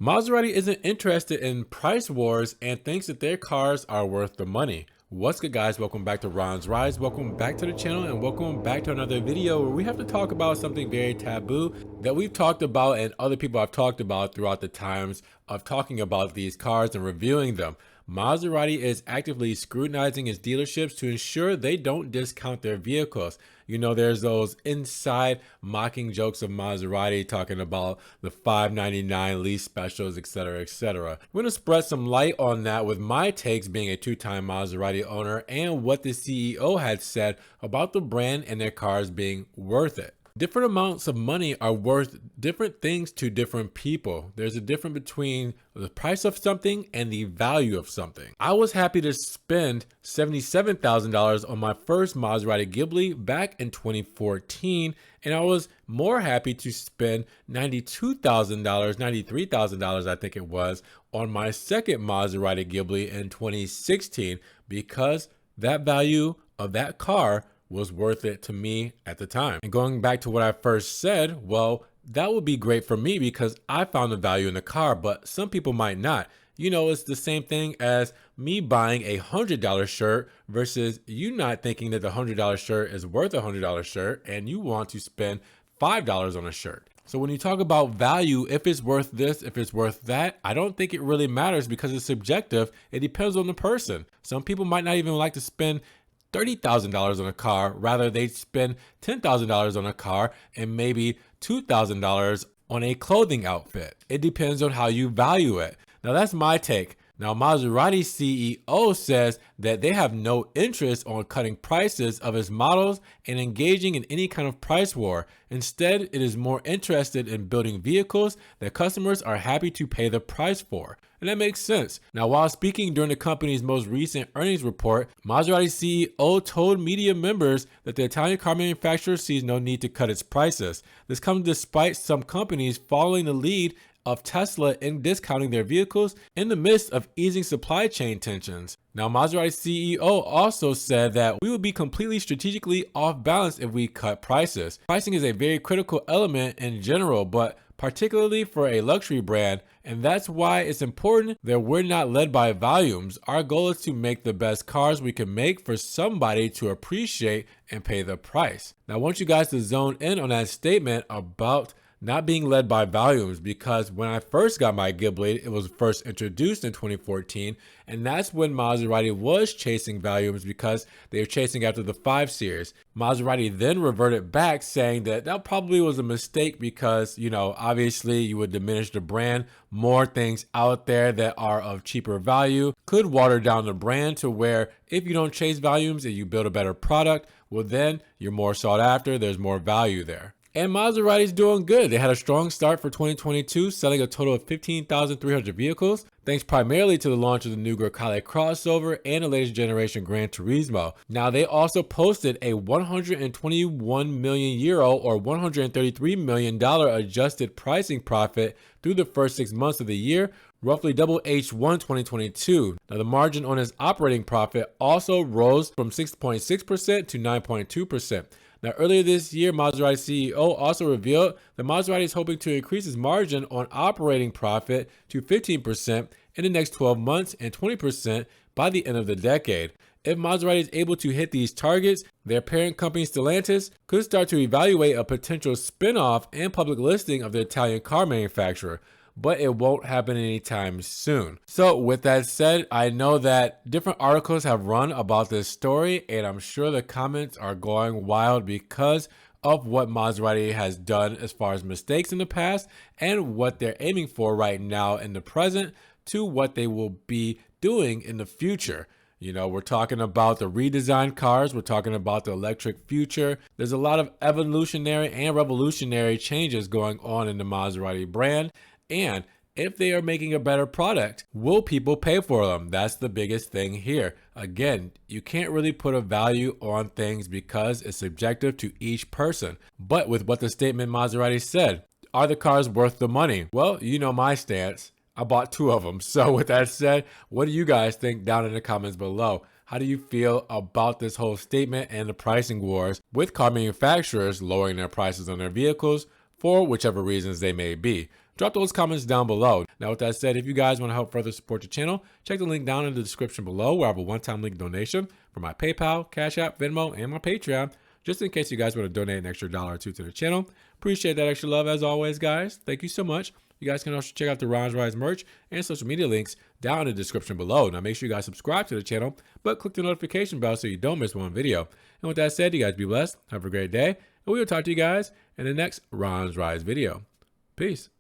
Maserati isn't interested in price wars and thinks that their cars are worth the money. What's good, guys? Welcome back to Ron's Rise. Welcome back to the channel and welcome back to another video where we have to talk about something very taboo that we've talked about and other people have talked about throughout the times of talking about these cars and reviewing them. Maserati is actively scrutinizing its dealerships to ensure they don't discount their vehicles. You know, there's those inside mocking jokes of Maserati talking about the $599 lease specials, etc., etc. We're going to spread some light on that with my takes being a two-time Maserati owner and what the CEO had said about the brand and their cars being worth it. Different amounts of money are worth different things to different people. There's a difference between the price of something and the value of something. I was happy to spend $77,000 on my first Maserati Ghibli back in 2014, and I was more happy to spend $92,000, $93,000 I think it was, on my second Maserati Ghibli in 2016 because that value of that car was worth it to me at the time. And going back to what I first said, well, that would be great for me because I found the value in the car, but some people might not. You know, it's the same thing as me buying a $100 shirt versus you not thinking that the $100 shirt is worth a $100 shirt and you want to spend $5 on a shirt. So when you talk about value, if it's worth this, if it's worth that, I don't think it really matters because it's subjective. It depends on the person. Some people might not even like to spend $30,000 on a car, rather they spend $10,000 on a car and maybe $2,000 on a clothing outfit. It depends on how you value it. Now that's my take. Now Maserati's CEO says that they have no interest on cutting prices of its models and engaging in any kind of price war. Instead, it is more interested in building vehicles that customers are happy to pay the price for. And that makes sense. Now, while speaking during the company's most recent earnings report, Maserati's CEO told media members that the Italian car manufacturer sees no need to cut its prices. This comes despite some companies following the lead of Tesla in discounting their vehicles in the midst of easing supply chain tensions. Now, Maserati's CEO also said that we would be completely strategically off balance if we cut prices. Pricing is a very critical element in general, but particularly for a luxury brand, and that's why it's important that we're not led by volumes. Our goal is to make the best cars we can make for somebody to appreciate and pay the price. Now, I want you guys to zone in on that statement about not being led by volumes, because when I first got my Ghibli, it was first introduced in 2014, and that's when Maserati was chasing volumes because they were chasing after the 5 Series. Maserati then reverted back saying that that probably was a mistake because, you know, obviously you would diminish the brand. More things out there that are of cheaper value could water down the brand to where if you don't chase volumes and you build a better product, well then you're more sought after, there's more value there. And Maserati's doing good. They had a strong start for 2022, selling a total of 15,300 vehicles, thanks primarily to the launch of the new Grecale crossover and the latest generation Gran Turismo. Now, they also posted a 121 million euro or $133 million adjusted pricing profit through the first 6 months of the year, roughly double H1 2022. Now, the margin on its operating profit also rose from 6.6% to 9.2%. Now, earlier this year, Maserati's CEO also revealed that Maserati is hoping to increase its margin on operating profit to 15% in the next 12 months and 20% by the end of the decade. If Maserati is able to hit these targets, their parent company Stellantis could start to evaluate a potential spin-off and public listing of the Italian car manufacturer, but it won't happen anytime soon. So with that said, I know that different articles have run about this story, and I'm sure the comments are going wild because of what Maserati has done as far as mistakes in the past and what they're aiming for right now in the present to what they will be doing in the future. You know, we're talking about the redesigned cars. We're talking about the electric future. There's a lot of evolutionary and revolutionary changes going on in the Maserati brand. And if they are making a better product, will people pay for them? That's the biggest thing here. Again, you can't really put a value on things because it's subjective to each person. But with what the statement Maserati said, are the cars worth the money? Well, you know my stance. I bought 2 of them. So with that said, what do you guys think down in the comments below? How do you feel about this whole statement and the pricing wars with car manufacturers lowering their prices on their vehicles for whichever reasons they may be? Drop those comments down below. Now, with that said, if you guys want to help further support the channel, check the link down in the description below where I have a one-time link donation for my PayPal, Cash App, Venmo, and my Patreon, just in case you guys want to donate an extra $1 or $2 to the channel. Appreciate that extra love as always, guys. Thank you so much. You guys can also check out the Ron's Rise merch and social media links down in the description below. Now, make sure you guys subscribe to the channel, but click the notification bell so you don't miss one video. And with that said, you guys be blessed. Have a great day. And we will talk to you guys in the next Ron's Rise video. Peace.